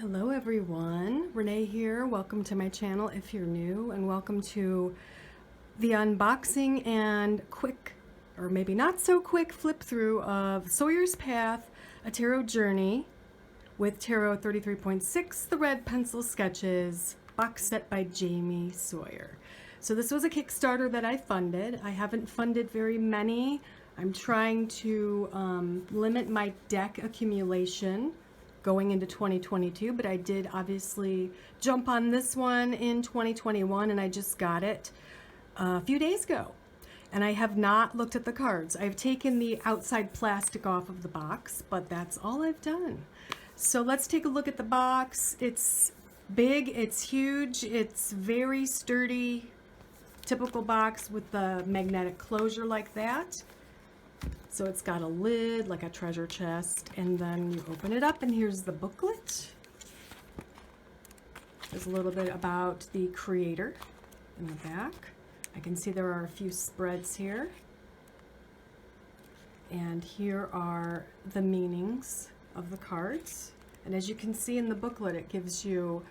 Hello everyone, Renee here. Welcome to my channel if you're new, and welcome to the unboxing and quick, or maybe not so quick, flip through of Sawyer's Path, a tarot journey with Tarot 33.6, the red pencil sketches, box set by Jamie Sawyer. So this was a Kickstarter that I funded. I haven't funded very many. I'm trying to limit my deck accumulation going into 2022, but I did obviously jump on this one in 2021, and I just got it a few days ago. And I have not looked at the cards. I've taken the outside plastic off of the box, but that's all I've done. So let's take a look at the box. It's big, it's huge, it's very sturdy, typical box with the magnetic closure like that. So it's got a lid, like a treasure chest, and then you open it up and here's the booklet. There's a little bit about the creator in the back. I can see there are a few spreads here. And here are the meanings of the cards. And as you can see in the booklet, it gives you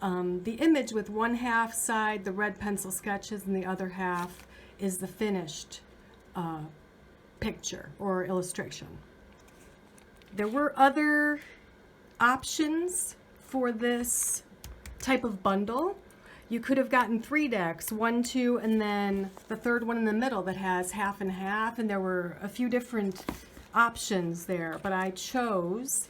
the image with one half side, the red pencil sketches, and the other half is the finished picture or illustration. There were other options for this type of bundle. You could have gotten 3 decks, 1, 2, and then the third one in the middle that has half and half, and there were a few different options there, but I chose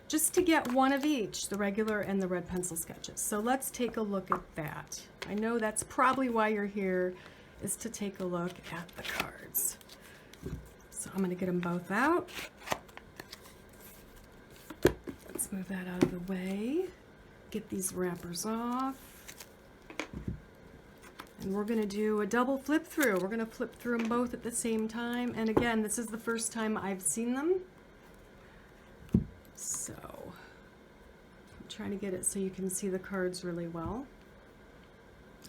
just to get one of each, the regular and the red pencil sketches. So let's take a look at that. I know that's probably why you're here, is to take a look at the cards. So I'm going to get them both out. Let's move that out of the way. Get these wrappers off. And we're going to do a double flip through. We're going to flip through them both at the same time. And again, this is the first time I've seen them. So I'm trying to get it so you can see the cards really well.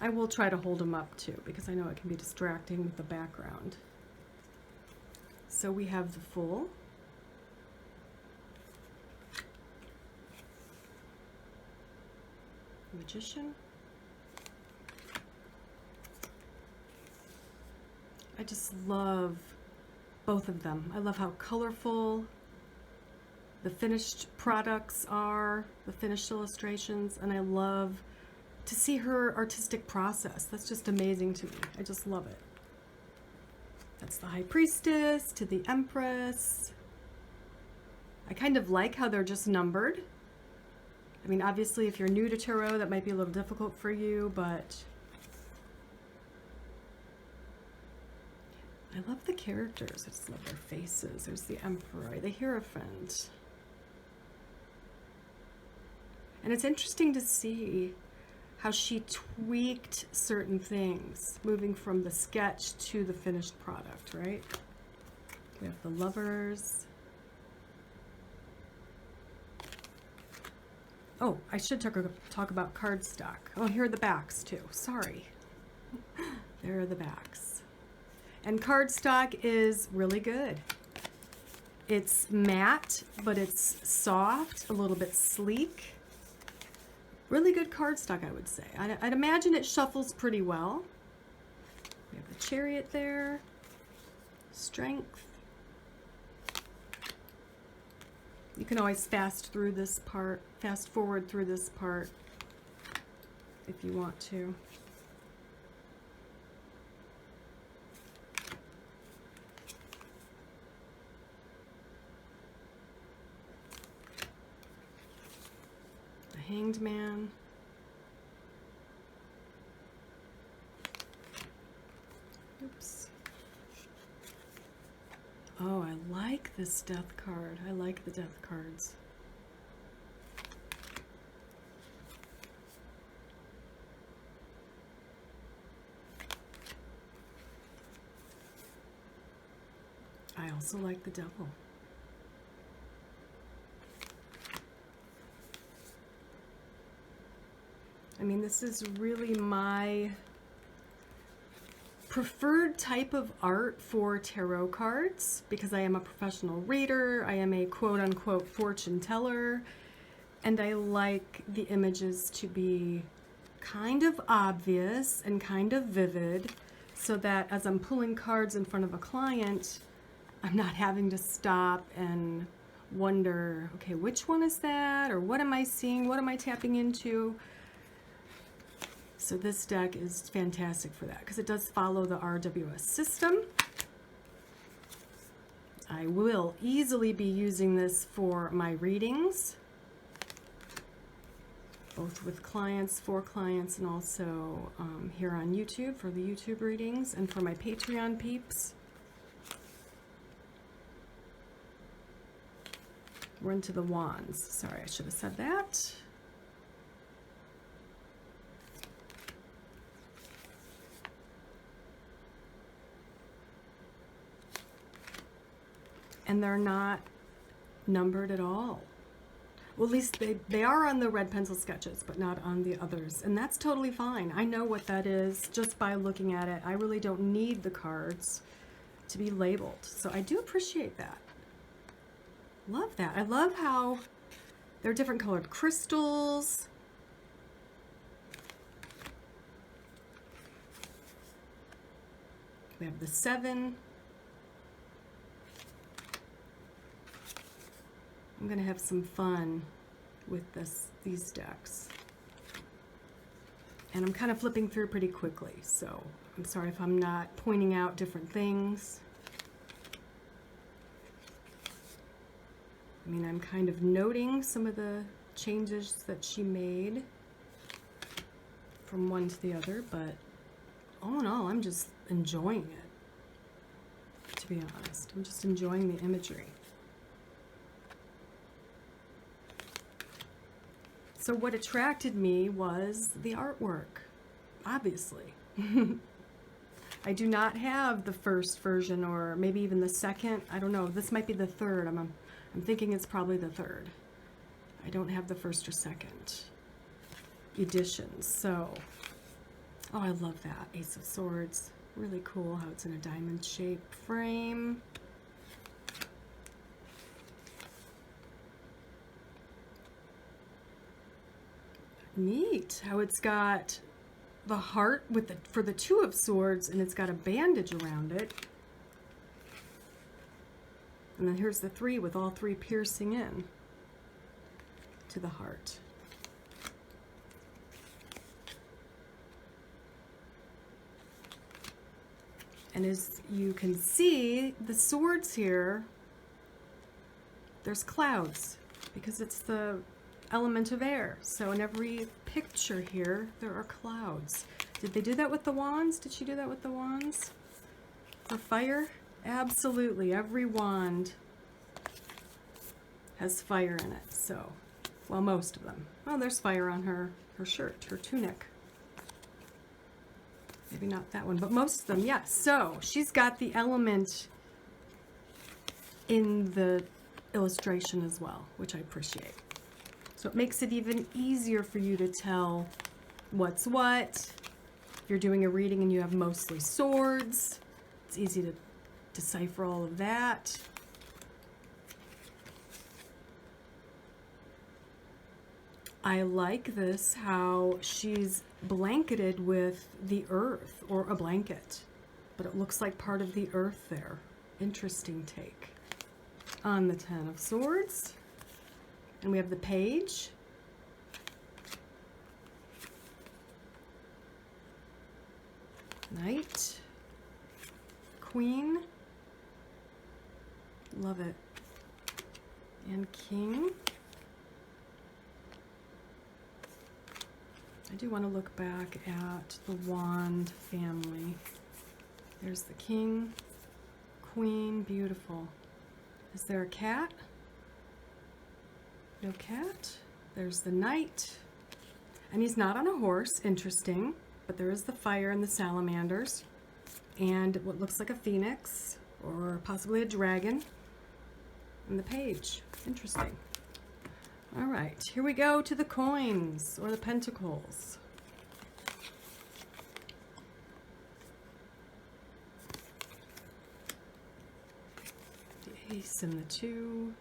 I will try to hold them up too, because I know it can be distracting with the background. So we have the Fool, Magician, I just love both of them. I love how colorful the finished products are, the finished illustrations, and I love to see her artistic process. That's just amazing to me. I just love it. That's the High Priestess to the Empress. I kind of like how they're just numbered. I mean, obviously, if you're new to tarot, that might be a little difficult for you, but I love the characters. I just love their faces. There's the Emperor, the Hierophant. And it's interesting to see how she tweaked certain things, moving from the sketch to the finished product, right? We have the Lovers. Oh, I should talk about cardstock. Oh, here are the backs too. Sorry. There are the backs. And cardstock is really good. It's matte, but it's soft, a little bit sleek. Really good cardstock, I would say. I'd imagine it shuffles pretty well. We have the Chariot there. Strength. You can always fast forward through this part if you want to. Hanged Man. Oops. Oh, I like this death card. I like the death cards. I also like the Devil. I mean, this is really my preferred type of art for tarot cards because I am a professional reader. I am a quote-unquote fortune teller. And I like the images to be kind of obvious and kind of vivid, so that as I'm pulling cards in front of a client, I'm not having to stop and wonder, okay, which one is that? Or what am I seeing? What am I tapping into? So this deck is fantastic for that because it does follow the RWS system. I will easily be using this for my readings, both with clients, for clients, and also here on YouTube for the YouTube readings and for my Patreon peeps. We're into the wands. Sorry, I should have said that. And they're not numbered at all. Well, at least they are on the red pencil sketches, but not on the others. And that's totally fine. I know what that is just by looking at it. I really don't need the cards to be labeled. So I do appreciate that. Love that. I love how there are different colored crystals. We have the 7. I'm going to have some fun with these decks. And I'm kind of flipping through pretty quickly, so I'm sorry if I'm not pointing out different things. I mean, I'm kind of noting some of the changes that she made from one to the other, but all in all, I'm just enjoying it, to be honest. I'm just enjoying the imagery. So what attracted me was the artwork, obviously. I do not have the first version, or maybe even the second. I don't know. This might be the third. I'm thinking it's probably the third. I don't have the first or second editions. So, oh, I love that. Ace of Swords. Really cool how it's in a diamond-shaped frame. Neat how it's got the heart with for the 2 of Swords, and it's got a bandage around it. And then here's the 3 with all 3 piercing in to the heart. And as you can see, the swords here, there's clouds because it's the element of air. So in every picture here, there are clouds. Did they do that with the wands? Did she do that with the wands? For fire? Absolutely. Every wand has fire in it. So, well, most of them. Oh, there's fire on her shirt, her tunic. Maybe not that one, but most of them, yes. So she's got the element in the illustration as well, which I appreciate. So it makes it even easier for you to tell what's what. If you're doing a reading and you have mostly swords, it's easy to decipher all of that. I like this, how she's blanketed with the earth, or a blanket, but it looks like part of the earth there. Interesting take on the 10 of Swords. And we have the Page. Knight. Queen. Love it. And King. I do want to look back at the Wand family. There's the King, Queen, beautiful. Is there a cat? No cat. There's the Knight. And he's not on a horse, interesting, but there is the fire and the salamanders. And what looks like a phoenix, or possibly a dragon. And the Page, interesting. All right, here we go to the coins, or the pentacles. The Ace and the 2.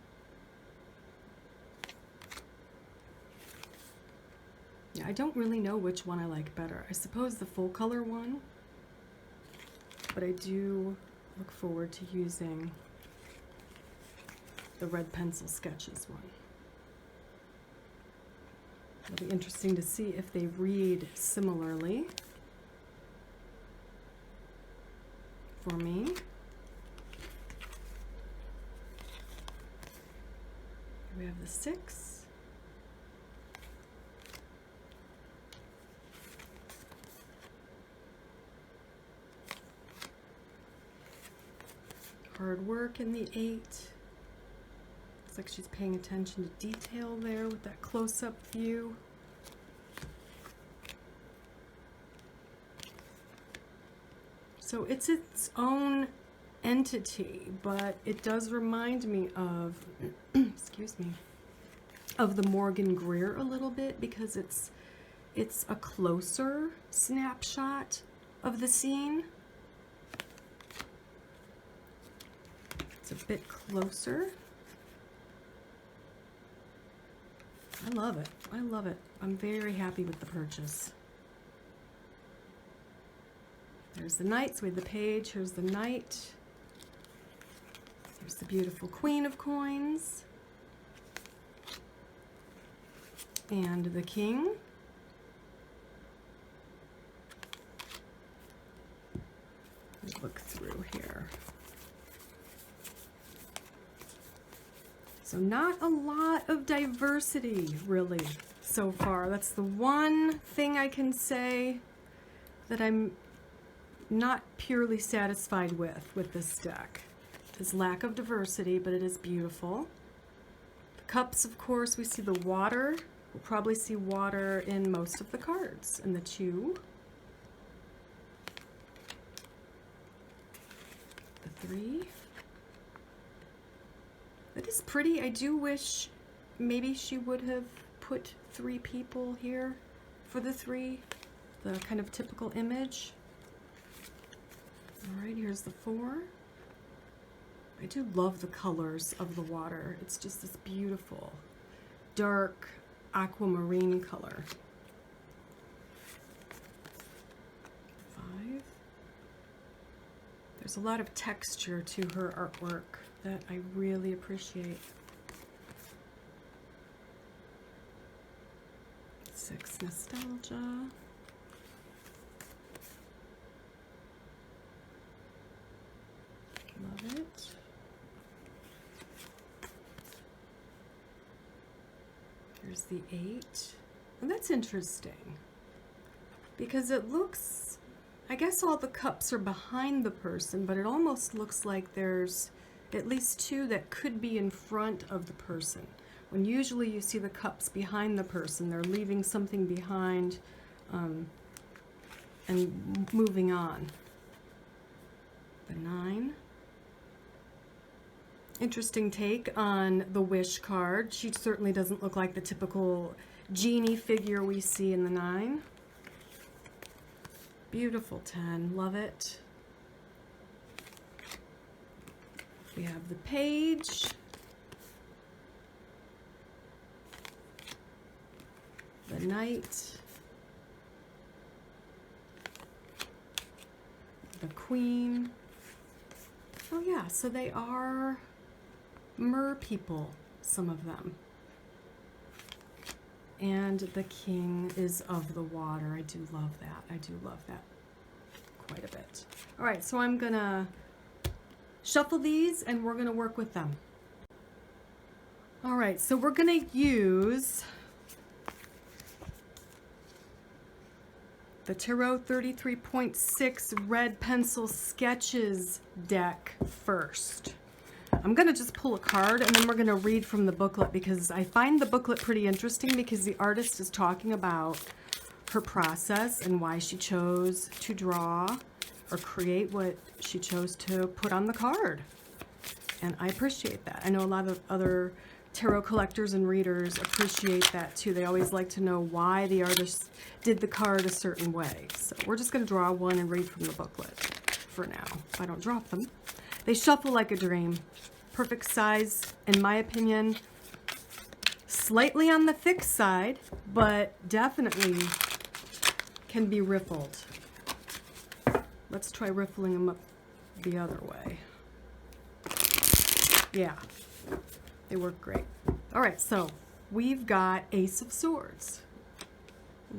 I don't really know which one I like better. I suppose the full color one, but I do look forward to using the red pencil sketches one. It'll be interesting to see if they read similarly for me. Here we have the 6. Hard work in the 8. Looks like she's paying attention to detail there with that close-up view. So it's its own entity, but it does remind me of, excuse me, of the Morgan Greer a little bit, because it's a closer snapshot of the scene. It's a bit closer. I love it. I love it. I'm very happy with the purchase. There's the knight, so we have the page. Here's the knight. Here's the beautiful queen of coins. And the king. Let's look through here. So not a lot of diversity, really, so far. That's the one thing I can say that I'm not purely satisfied with this deck. Is lack of diversity, but it is beautiful. The cups, of course, we see the water. We'll probably see water in most of the cards. And the 2. The 3. That is pretty. I do wish maybe she would have put 3 people here for the 3, the kind of typical image. All right, here's the 4. I do love the colors of the water. It's just this beautiful, dark aquamarine color. 5. There's a lot of texture to her artwork that I really appreciate. 6, nostalgia. Love it. Here's the 8. And that's interesting because it looks, I guess all the cups are behind the person, but it almost looks like there's at least 2 that could be in front of the person. When usually you see the cups behind the person, they're leaving something behind and moving on. The 9. Interesting take on the Wish card. She certainly doesn't look like the typical genie figure we see in the 9. Beautiful 10, love it. We have the page. The knight. The queen. Oh yeah, so they are mer people, some of them. And the king is of the water. I do love that. I do love that quite a bit. All right, so I'm gonna shuffle these and we're gonna work with them. All right, so we're gonna use the Tarot 33.6 Red Pencil Sketches deck first. I'm gonna just pull a card and then we're gonna read from the booklet, because I find the booklet pretty interesting because the artist is talking about her process and why she chose to draw or create what she chose to put on the card. And I appreciate that. I know a lot of other tarot collectors and readers appreciate that too. They always like to know why the artist did the card a certain way. So we're just gonna draw one and read from the booklet for now. I don't drop them. They shuffle like a dream. Perfect size, in my opinion. Slightly on the thick side, but definitely can be riffled. Let's try riffling them up the other way. Yeah, they work great. All right, so we've got Ace of Swords.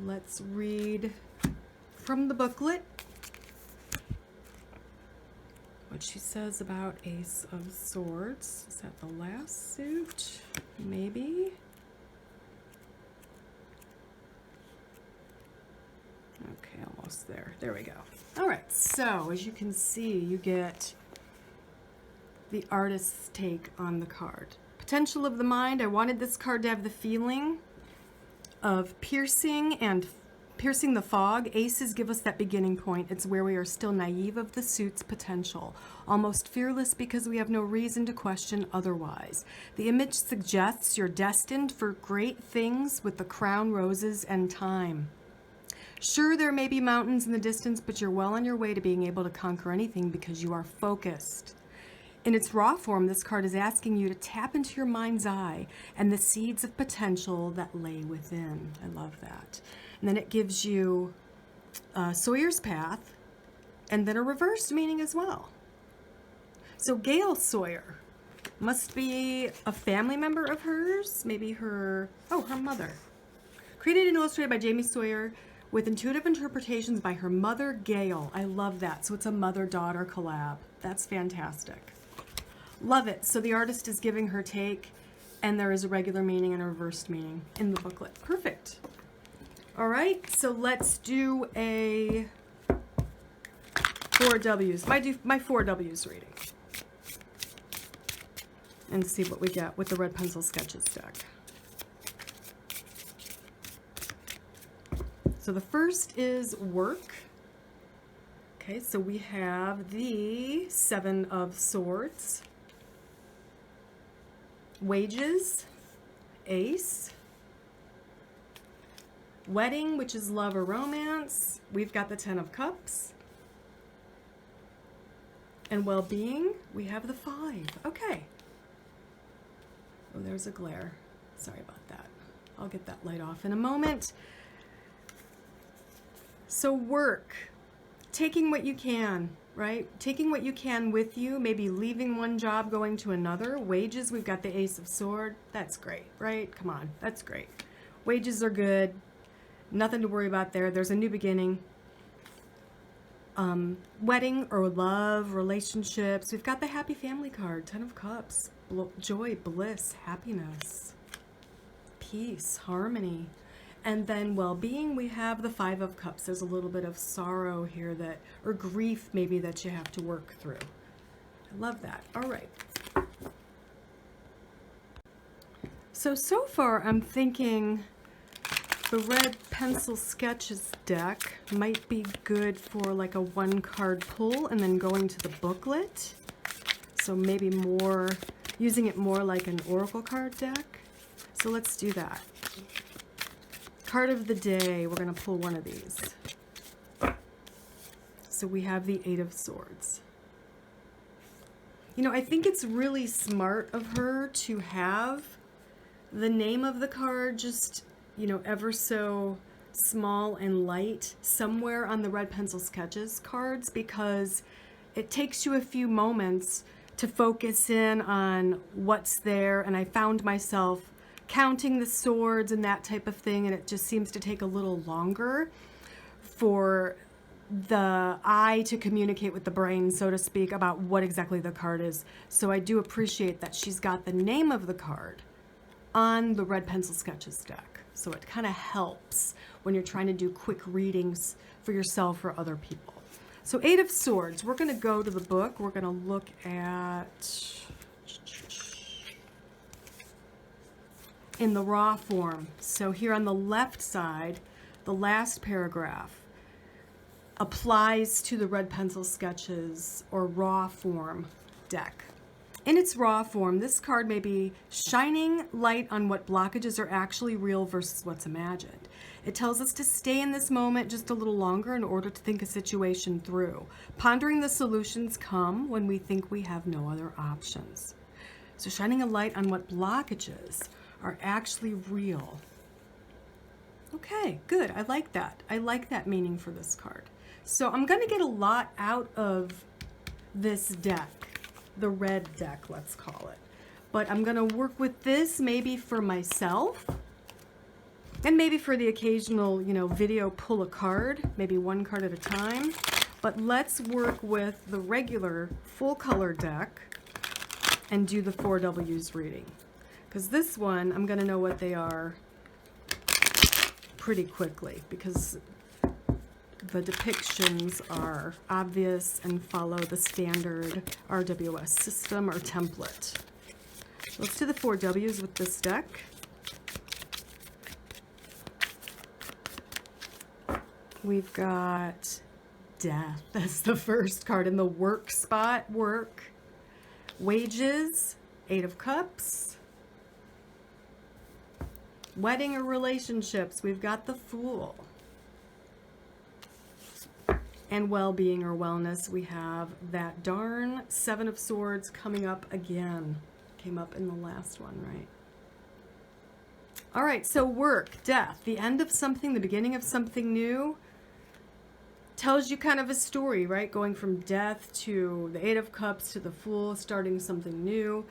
Let's read from the booklet what she says about Ace of Swords. Is that the last suit? Maybe. Okay, almost there. There we go. All right, so as you can see, you get the artist's take on the card. Potential of the mind. I wanted this card to have the feeling of piercing the fog. Aces give us that beginning point. It's where we are still naive of the suit's potential, almost fearless because we have no reason to question otherwise. The image suggests you're destined for great things with the crown, roses, and time. Sure, there may be mountains in the distance, but you're well on your way to being able to conquer anything because you are focused. In its raw form, this card is asking you to tap into your mind's eye and the seeds of potential that lay within. I love that. And then it gives you Sawyer's Path, and then a reversed meaning as well. So Gail Sawyer must be a family member of hers, maybe her mother. Created and illustrated by Jamie Sawyer with intuitive interpretations by her mother, Gail. I love that. So it's a mother-daughter collab. That's fantastic. Love it. So the artist is giving her take, and there is a regular meaning and a reversed meaning in the booklet. Perfect. All right, so let's do a 4Ws. My 4Ws reading. And see what we get with the red pencil sketches deck. So the first is work. Okay, so we have the Seven of Swords. Wages, Ace. Wedding, which is love or romance. We've got the Ten of Cups. And well-being, we have the 5. Okay. Oh, there's a glare. Sorry about that. I'll get that light off in a moment. So work, taking what you can, right? Taking what you can with you, maybe leaving one job, going to another. Wages, we've got the Ace of Swords. That's great, right? Come on, that's great. Wages are good. Nothing to worry about there. There's a new beginning. Wedding or love, relationships. We've got the Happy Family card, Ten of Cups. Joy, bliss, happiness, peace, harmony. And then well-being, we have the Five of Cups. There's a little bit of sorrow here or grief maybe that you have to work through. I love that. All right. So far I'm thinking the red pencil sketches deck might be good for like a one-card pull and then going to the booklet. So maybe using it more like an oracle card deck. So let's do that. Card of the day, we're going to pull one of these. So we have the Eight of Swords. You know, I think it's really smart of her to have the name of the card just, you know, ever so small and light somewhere on the red pencil sketches cards, because it takes you a few moments to focus in on what's there. And I found myself counting the swords and that type of thing, and it just seems to take a little longer for the eye to communicate with the brain, so to speak, about what exactly the card is. So I do appreciate that she's got the name of the card on the red pencil sketches deck. So it kind of helps when you're trying to do quick readings for yourself or other people. So Eight of Swords, we're going to go to the book. We're going to look at in the raw form. So here on the left side, the last paragraph applies to the red pencil sketches or raw form deck. In its raw form, this card may be shining light on what blockages are actually real versus what's imagined. It tells us to stay in this moment just a little longer in order to think a situation through. Pondering the solutions come when we think we have no other options. So shining a light on what blockages are actually real. Okay, good. I like that. I like that meaning for this card. So I'm going to get a lot out of this deck, the red deck, let's call it. But I'm going to work with this maybe for myself and maybe for the occasional, you know, video pull a card, maybe one card at a time. But let's work with the regular full color deck and do the 4Ws reading. Because this one, I'm going to know what they are pretty quickly because the depictions are obvious and follow the standard RWS system or template. Let's do the 4Ws with this deck. We've got Death. That's the first card in the work spot. Work. Wages. 8 of Cups. Wedding or relationships. We've got the Fool. And well-being or wellness. We have that darn 7 of Swords coming up again. Came up in the last one, right? All right, so work, death, the end of something, the beginning of something new. Tells you kind of a story, right? Going from death to the 8 of Cups to the Fool, starting something new.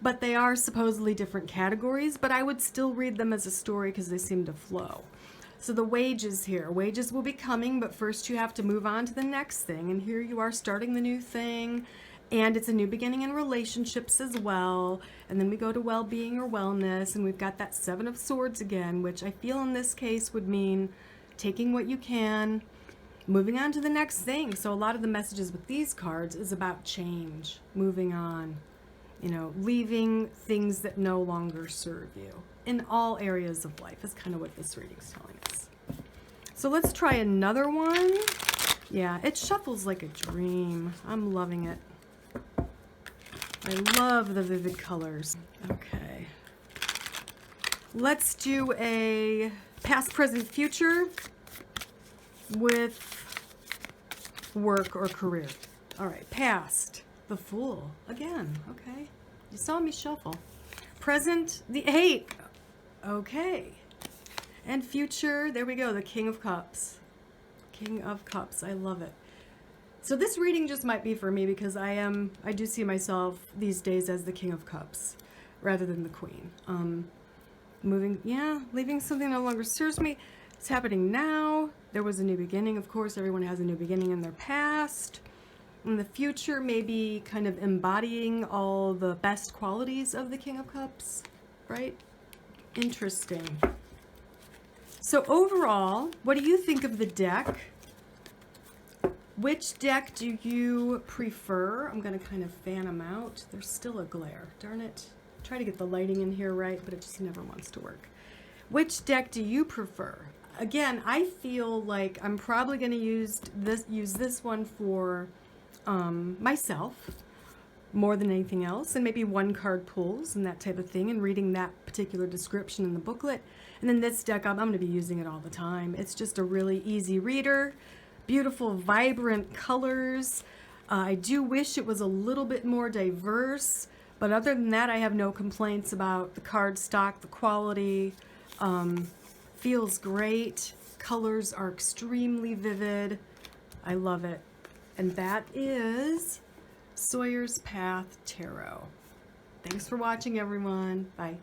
But they are supposedly different categories, but I would still read them as a story because they seem to flow. So the wages here. Wages will be coming, but first you have to move on to the next thing. And here you are starting the new thing. And it's a new beginning in relationships as well. And then we go to well-being or wellness. And we've got that 7 of Swords again, which I feel in this case would mean taking what you can, moving on to the next thing. So a lot of the messages with these cards is about change, moving on, you know, leaving things that no longer serve you in all areas of life is kind of what this reading's telling us. So let's try another one. Yeah, it shuffles like a dream. I'm loving it. I love the vivid colors. Okay. Let's do a past, present, future with work or career. All right, past, the Fool again. Okay, you saw me shuffle. Present, the 8. Okay, and future, there we go, the King of Cups. King of Cups, I love it. So this reading just might be for me because I do see myself these days as the King of Cups rather than the Queen. Leaving something no longer serves me. It's happening now. There was a new beginning. Of course, everyone has a new beginning in their past. In the future, maybe kind of embodying all the best qualities of the King of Cups, right? Interesting. So overall, what do you think of the deck? Which deck do you prefer? I'm going to kind of fan them out. There's still a glare. Darn it. Try to get the lighting in here right, but it just never wants to work. Which deck do you prefer? Again, I feel like I'm probably going to use this one for myself more than anything else, and maybe one card pulls and that type of thing, and reading that particular description in the booklet. And then this deck, I'm going to be using it all the time. It's just a really easy reader, beautiful, vibrant colors. I do wish it was a little bit more diverse, but other than that, I have no complaints about the card stock, the quality. Feels great. Colors are extremely vivid. I love it. And that is Sawyer's Path Tarot. Thanks for watching, everyone. Bye.